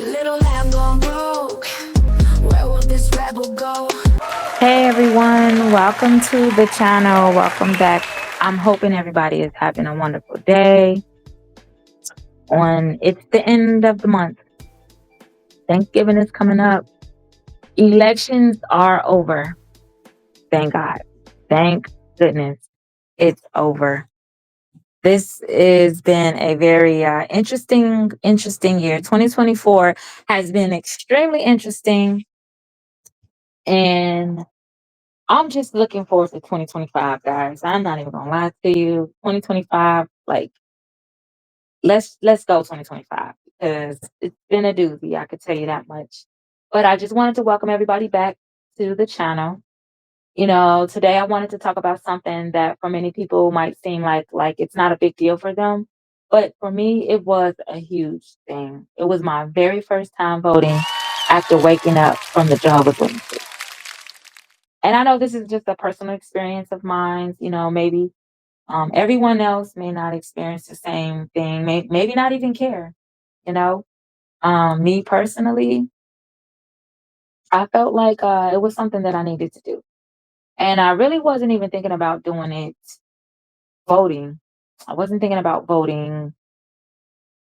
Little lamb gone broke. Where will this rebel go? Hey everyone, welcome to the channel. Welcome back. I'm hoping everybody is having a wonderful day. It's the end of the month. Thanksgiving is coming up. Elections are over. Thank God. Thank goodness it's over. This has been a very interesting year. 2024 has been extremely interesting, and I'm just looking forward to 2025, guys. I'm not even gonna lie to you. 2025, like let's go 2025 because it's been a doozy. I could tell you that much. But I just wanted to welcome everybody back to the channel. Today I wanted to talk about something that for many people might seem like it's not a big deal for them, but for me it was a huge thing. It was my very first time voting after waking up from the Jehovah's Witnesses. And I know this is just a personal experience of mine. Maybe everyone else may not experience the same thing, maybe not even care. You know, me personally, I felt like it was something that I needed to do. And I really wasn't even thinking about doing it, voting. I wasn't thinking about voting.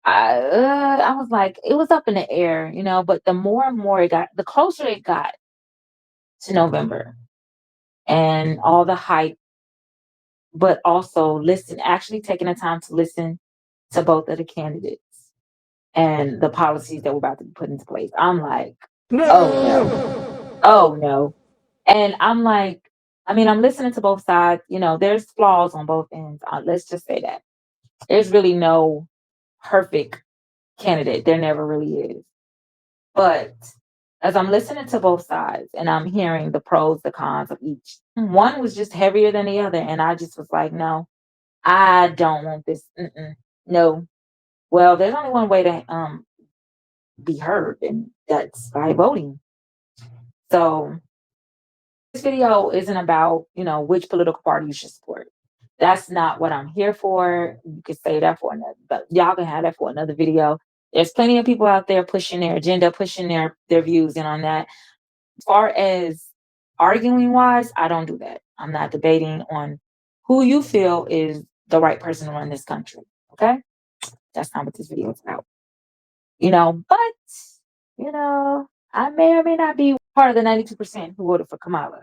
I was like, it was up in the air, but the more and more the closer it got to November and all the hype, but also actually taking the time to listen to both of the candidates and the policies that were about to be put into place. I'm like, oh no, oh no. And I'm like, I'm listening to both sides. There's flaws on both ends. Let's just say that. There's really no perfect candidate. There never really is. But as I'm listening to both sides and I'm hearing the pros, the cons of each, one was just heavier than the other. And I just was like, no, I don't want this. No. Well, there's only one way to be heard, and that's by voting. So this video isn't about, which political party you should support. That's not what I'm here for. You could say that for another, but y'all can have that for another video. There's plenty of people out there pushing their agenda, pushing their views in on that. As far as arguing wise, I don't do that. I'm not debating on who you feel is the right person to run this country. Okay? That's not what this video is about. But you know, I may or may not be part of the 92% who voted for Kamala.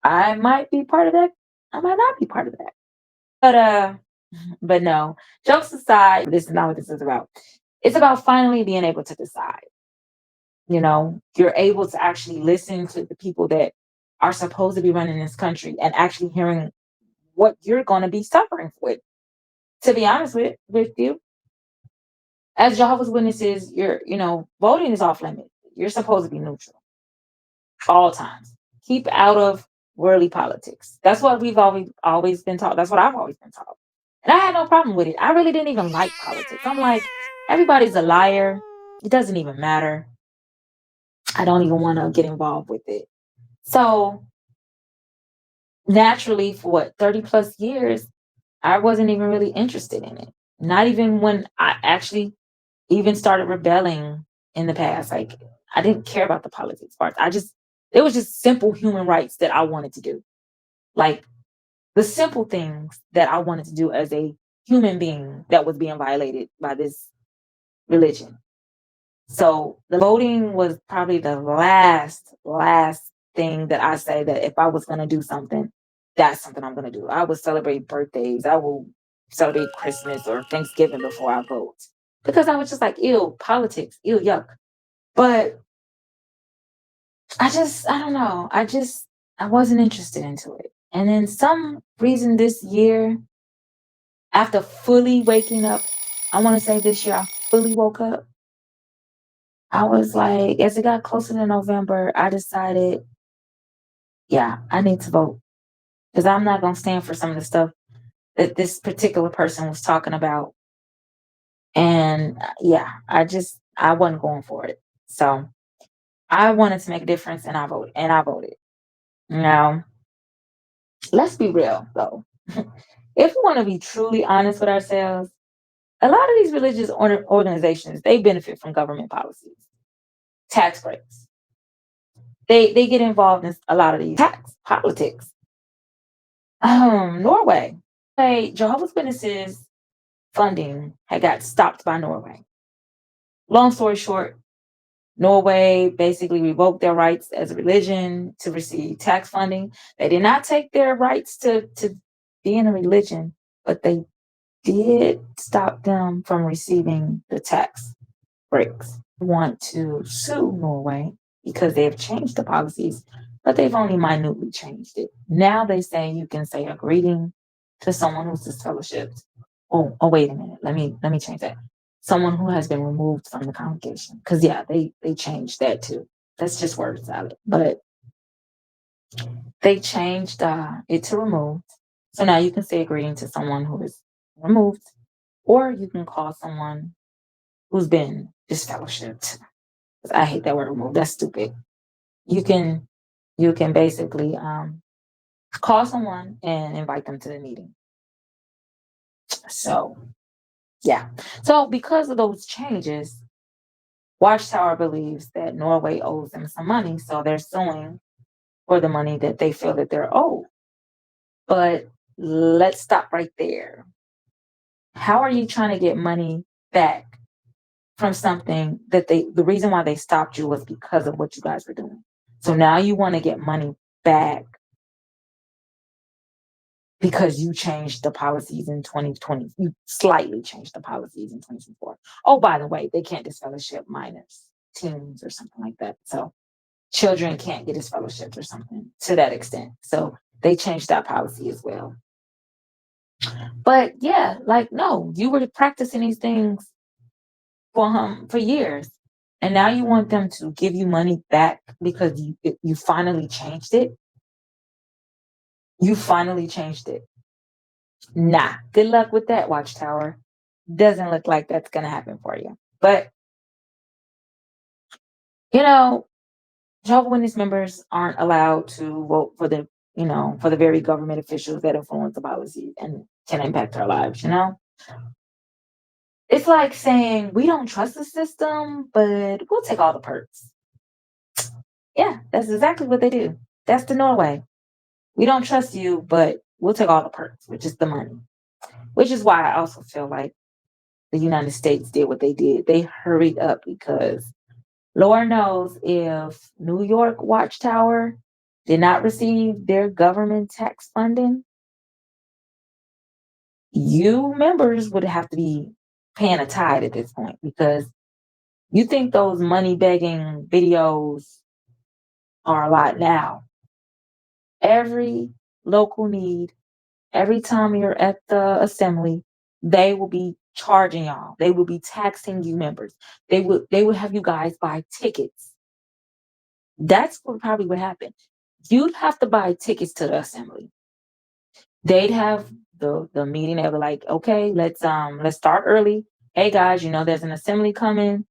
I might be part of that. I might not be part of that. But but no. Jokes aside, this is not what this is about. It's about finally being able to decide. You're able to actually listen to the people that are supposed to be running this country and actually hearing what you're going to be suffering with. To be honest with you, as Jehovah's Witnesses, voting is off limits. You're supposed to be neutral all times. Keep out of worldly politics. That's what we've always been taught. That's what I've always been taught. And I had no problem with it. I really didn't even like politics. I'm like, everybody's a liar. It doesn't even matter. I don't even want to get involved with it. So naturally, for 30 plus years, I wasn't even really interested in it. Not even when I actually even started rebelling in the past. Like, I didn't care about the politics parts. It was just simple human rights that I wanted to do. Like the simple things that I wanted to do as a human being that was being violated by this religion. So the voting was probably the last thing that I say that if I was going to do something, that's something I'm going to do. I would celebrate birthdays. I will celebrate Christmas or Thanksgiving before I vote because I was just like, ew, politics, ew, yuck. But I don't know. I wasn't interested into it. And then some reason this year, after fully waking up, I want to say this year I fully woke up. I was like, as it got closer to November, I decided, yeah, I need to vote because I'm not going to stand for some of the stuff that this particular person was talking about. And yeah, I wasn't going for it. So I wanted to make a difference and I voted. Now, let's be real though. If we want to be truly honest with ourselves, A lot of these religious organizations, they benefit from government policies, tax breaks. They get involved in a lot of these tax politics. Norway. Jehovah's Witnesses funding had got stopped by Norway. Long story short, Norway basically revoked their rights as a religion to receive tax funding. They did not take their rights to being a religion, but they did stop them from receiving the tax breaks. Want to sue Norway because they have changed the policies, but they've only minutely changed it. Now they say you can say a greeting to someone who's disfellowshipped. Oh, wait a minute. Let me change that. Someone who has been removed from the congregation. Because yeah, they changed that too. That's just word salad. But they changed it to removed. So now you can say a greeting to someone who is removed, or you can call someone who's been disfellowshipped. I hate that word removed. That's stupid. You can you can basically call someone and invite them to the meeting. So yeah. So because of those changes, Watchtower believes that Norway owes them some money, so they're suing for the money that they feel that they're owed. But let's stop right there. How are you trying to get money back from something that the reason why they stopped you was because of what you guys were doing? So now you want to get money back because you changed the policies in 2020. You slightly changed the policies in 2024. Oh, by the way, they can't disfellowship minors, teens, or something like that. So children can't get disfellowshipped or something to that extent. So they changed that policy as well. But yeah, like no, you were practicing these things for years, and now you want them to give you money back because you finally changed it. You finally changed it. Nah, good luck with that, Watchtower. Doesn't look like that's gonna happen for you. But you know, Jehovah Witness members aren't allowed to vote for the very government officials that influence the policy and can impact our lives. It's like saying we don't trust the system, but we'll take all the perks. Yeah, that's exactly what they do. That's the Norway. We don't trust you, but we'll take all the perks, which is the money. Which is why I also feel like the United States did what they did. They hurried up because Lord knows if New York Watchtower did not receive their government tax funding, you members would have to be paying a tithe at this point because you think those money begging videos are a lot now. Every local need, every time you're at the assembly, they will be charging y'all. They will be taxing you members. They would have you guys buy tickets. That's what probably would happen. You'd have to buy tickets to the assembly. They'd have the meeting. They were like, okay, let's start early. Hey guys, there's an assembly coming.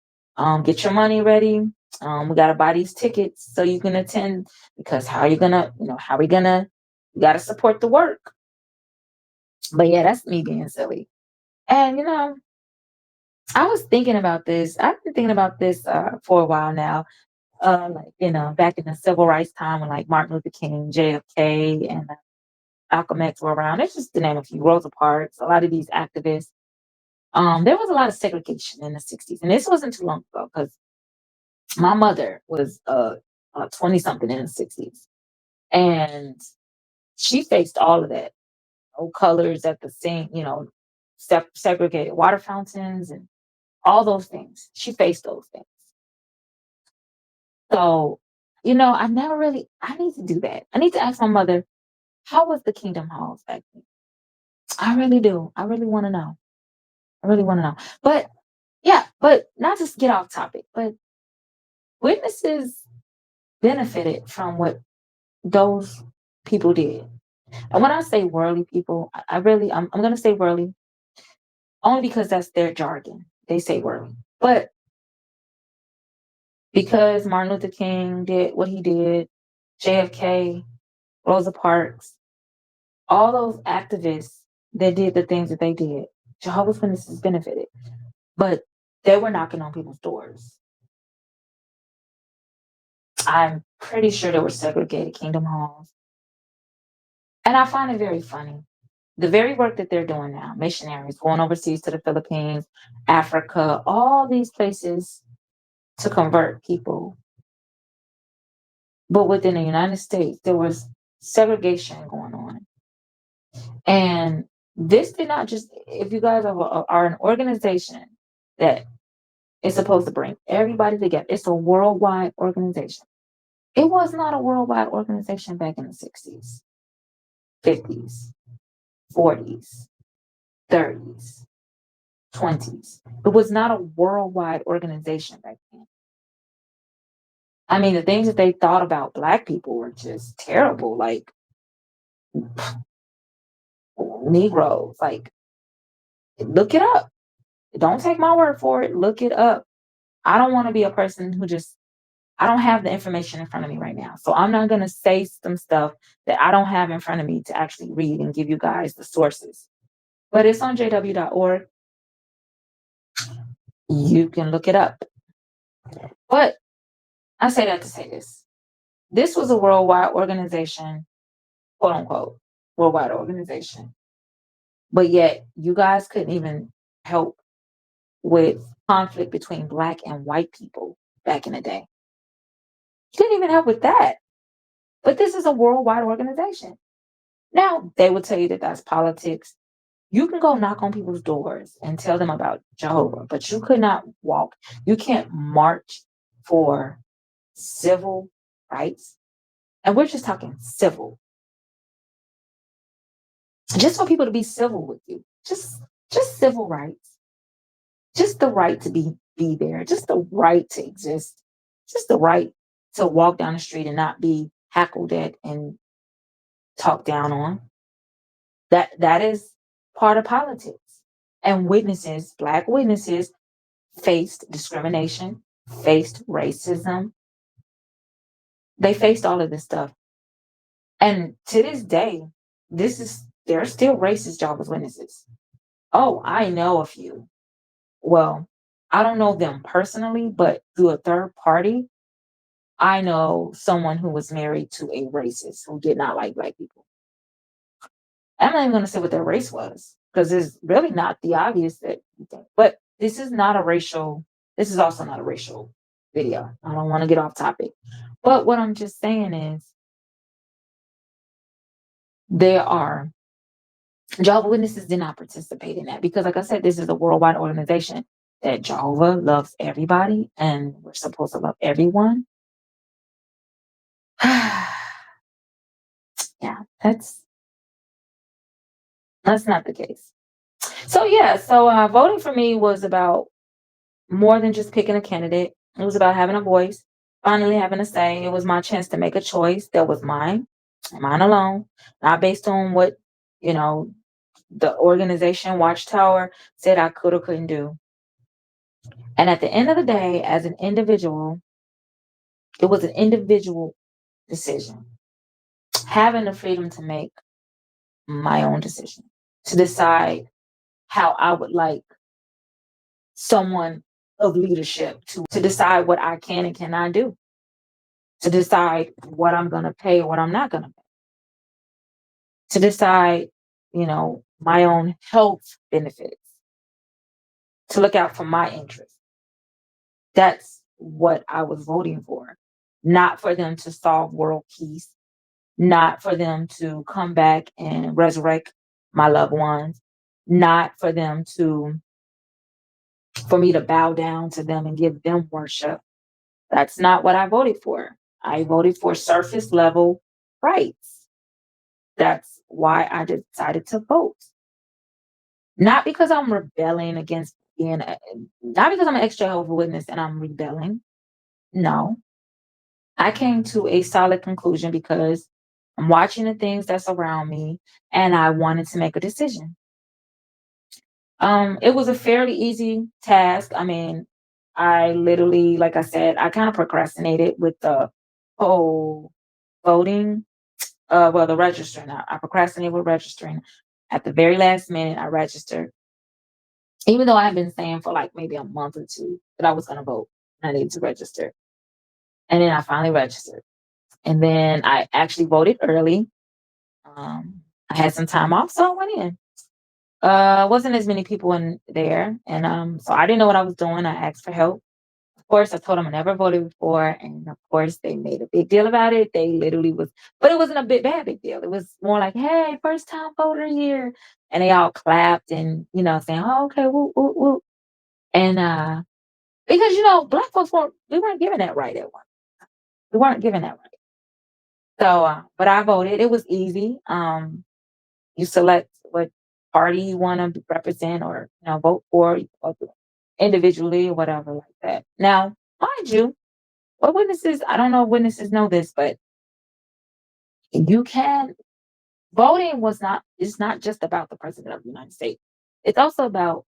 Get your money ready. We gotta buy these tickets so you can attend because how are you gonna, how are we gonna you gotta support the work. But yeah, that's me being silly. And I was thinking about this. I've been thinking about this for a while now. Like, back in the civil rights time when like Martin Luther King, JFK, and Malcolm X were around. It's just to name a few. Rosa Parks, a lot of these activists. There was a lot of segregation in the 60s. And this wasn't too long ago because my mother was 20 something in the 60s. And she faced all of that. No colors at the same, segregated water fountains and all those things. She faced those things. So, I need to do that. I need to ask my mother, how was the Kingdom Halls back then? I really do. I really want to know. I really want to know. But yeah, but not just get off topic, but witnesses benefited from what those people did. And when I say worldly people, I'm going to say worldly only because that's their jargon. They say worldly. But because Martin Luther King did what he did, JFK, Rosa Parks, all those activists that did the things that they did. Jehovah's Witnesses benefited, but they were knocking on people's doors. I'm pretty sure there were segregated kingdom halls. And I find it very funny. The very work that they're doing now, missionaries going overseas to the Philippines, Africa, all these places to convert people. But within the United States, there was segregation going on. And this did not just, if you guys are an organization that is supposed to bring everybody together, it's a worldwide organization. It was not a worldwide organization back in the 60s, 50s, 40s, 30s, 20s. It was not a worldwide organization back then. I mean, the things that they thought about Black people were just terrible, like Negroes. Like, look it up. Don't take my word for it. Look it up. I don't want to be a person who just, I don't have the information in front of me right now. So I'm not going to say some stuff that I don't have in front of me to actually read and give you guys the sources. But it's on jw.org. You can look it up. But I say that to say this. This was a worldwide organization, quote unquote, worldwide organization. But yet you guys couldn't even help with conflict between Black and white people back in the day. You couldn't even help with that. But this is a worldwide organization. Now, they would tell you that that's politics. You can go knock on people's doors and tell them about Jehovah, but you could not walk. You can't march for civil rights. And we're just talking civil. Just for people to be civil with you. Just civil rights. Just the right to be there. Just the right to exist. Just the right to walk down the street and not be hackled at and talked down on. That is part of politics. And witnesses, Black witnesses, faced discrimination, faced racism. They faced all of this stuff. And to this day, there are still racist Jehovah's Witnesses. Oh, I know a few. Well, I don't know them personally, but through a third party, I know someone who was married to a racist who did not like Black people. I'm not even going to say what their race was because it's really not the obvious that you think. But this is not a racial, this is also not a racial video. I don't want to get off topic. But what I'm just saying is there are Jehovah's Witnesses did not participate in that because, like I said, this is a worldwide organization that Jehovah loves everybody and we're supposed to love everyone. Yeah, that's not the case. So yeah, so voting for me was about more than just picking a candidate. It was about having a voice, finally having a say. It was my chance to make a choice that was mine, mine alone, not based on what, you know, the organization Watchtower said I could or couldn't do. And at the end of the day, as an individual, it was an individual decision. Having the freedom to make my own decision, to decide how I would like someone of leadership to decide what I can and cannot do, to decide what I'm going to pay or what I'm not going to pay, to decide, my own health benefits, to look out for my interests. That's what I was voting for. Not for them to solve world peace, not for them to come back and resurrect my loved ones, not for them for me to bow down to them and give them worship. That's not what I voted for. I voted for surface level rights. That's why I decided to vote. Not because I'm rebelling against not because I'm an ex-Jehovah Witness and I'm rebelling. No. I came to a solid conclusion because I'm watching the things that's around me and I wanted to make a decision. It was a fairly easy task. I mean, I literally, like I said, I kind of procrastinated with the whole voting, the registering. I procrastinated with registering. At the very last minute, I registered. Even though I had been saying for like maybe a month or two that I was going to vote, I needed to register. And then I finally registered. And then I actually voted early. I had some time off, so I went in. Wasn't as many people in there, and so I didn't know what I was doing. I asked for help. Of course, I told them I never voted before, and of course, they made a big deal about it. They literally was, but it wasn't a big deal. It was more like, "Hey, first time voter here," and they all clapped and saying, "Oh, okay, woo, woo, woo," and because black folks weren't given that right at one. We weren't given that right. So, but I voted. It was easy. You select what party you want to represent or vote for. You can vote individually or whatever like that. Now, mind you, what witnesses? I don't know if witnesses know this, but you can voting was not. It's not just about the president of the United States. It's also about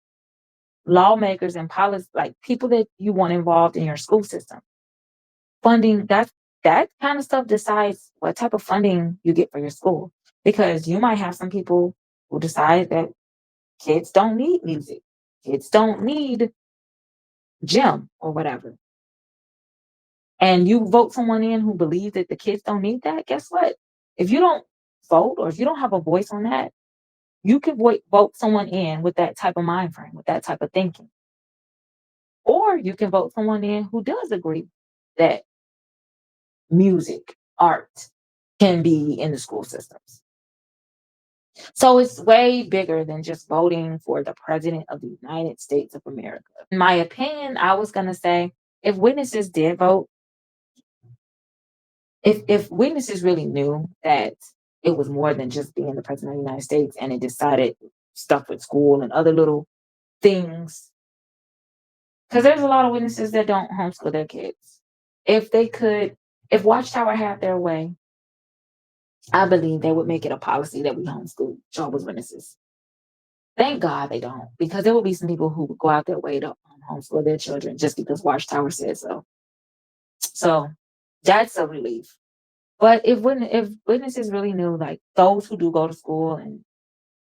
lawmakers and policy, like people that you want involved in your school system. Funding that kind of stuff decides what type of funding you get for your school because you might have some people who decide that kids don't need music. Kids don't need gym or whatever. And you vote someone in who believes that the kids don't need that, guess what? If you don't vote or if you don't have a voice on that, you can vote someone in with that type of mind frame, with that type of thinking. Or you can vote someone in who does agree that music, art can be in the school systems. So it's way bigger than just voting for the president of the United States of America. In my opinion, I was going to say if witnesses did vote, if witnesses really knew that it was more than just being the president of the United States and it decided stuff with school and other little things, because there's a lot of witnesses that don't homeschool their kids. If they could, if Watchtower had their way, I believe they would make it a policy that we homeschool Jehovah's Witnesses. Thank God they don't, because there will be some people who would go out their way to homeschool their children just because Watchtower says so. So that's a relief. But if witnesses really knew, like those who do go to school and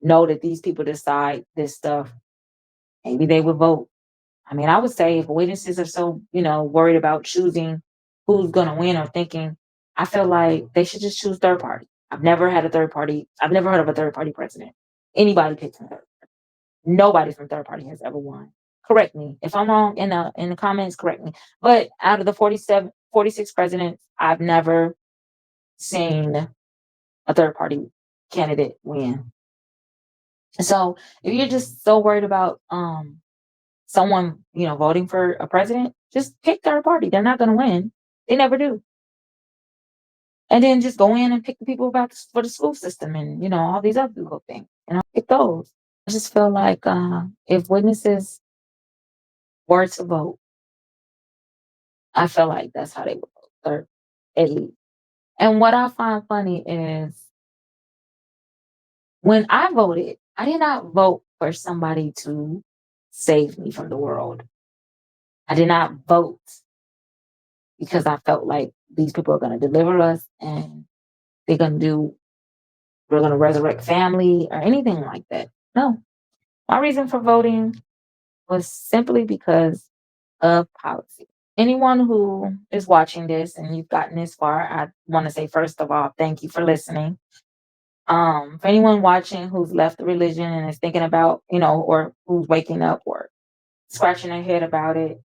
know that these people decide this stuff, maybe they would vote. I mean, I would say if witnesses are so worried about choosing who's going to win or thinking, I feel like they should just choose third party. I've never had a third party. I've never heard of a third party president. Anybody picks a third. Nobody from third party has ever won. Correct me if I'm wrong in the comments. Correct me. But out of the 47, 46 presidents, I've never seen a third party candidate win. So if you're just so worried about someone voting for a president, just pick third party. They're not going to win. They never do. And then just go in and pick the people back for the school system and all these other little things. Pick those. I just feel like if witnesses were to vote, I feel like that's how they would vote, or at least. And what I find funny is when I voted, I did not vote for somebody to save me from the world. I did not vote because I felt like these people are going to deliver us and they're going to we're going to resurrect family or anything like that. No, my reason for voting was simply because of policy. Anyone who is watching this and you've gotten this far, I want to say, first of all, thank you for listening. For anyone watching who's left the religion and is thinking about, or who's waking up or scratching their head about it,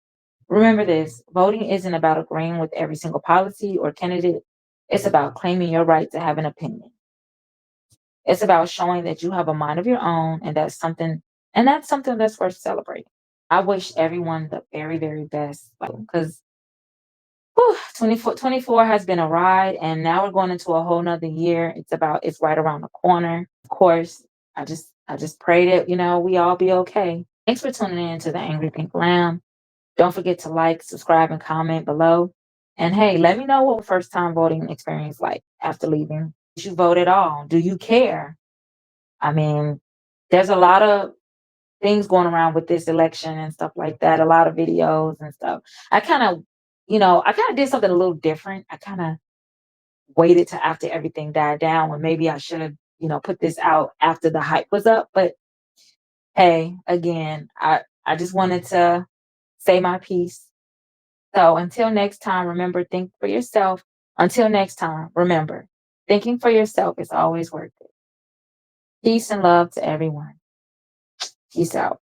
remember this: voting isn't about agreeing with every single policy or candidate. It's about claiming your right to have an opinion. It's about showing that you have a mind of your own, and that's something that's worth celebrating. I wish everyone the very, very best, because 24 has been a ride, and now we're going into a whole nother year. It's right around the corner. Of course, I just pray that we all be okay. Thanks for tuning in to the Angry Pink Lamb. Don't forget to like, subscribe, and comment below. And hey, let me know what first time voting experience like after leaving. Did you vote at all? Do you care? I mean, there's a lot of things going around with this election and stuff like that, a lot of videos and stuff. I kind of, I kind of did something a little different. I kind of waited to after everything died down when maybe I should have, put this out after the hype was up. But Hey, again, I just wanted to say my piece. So until next time, remember, think for yourself. Until next time, remember, thinking for yourself is always worth it. Peace and love to everyone. Peace out.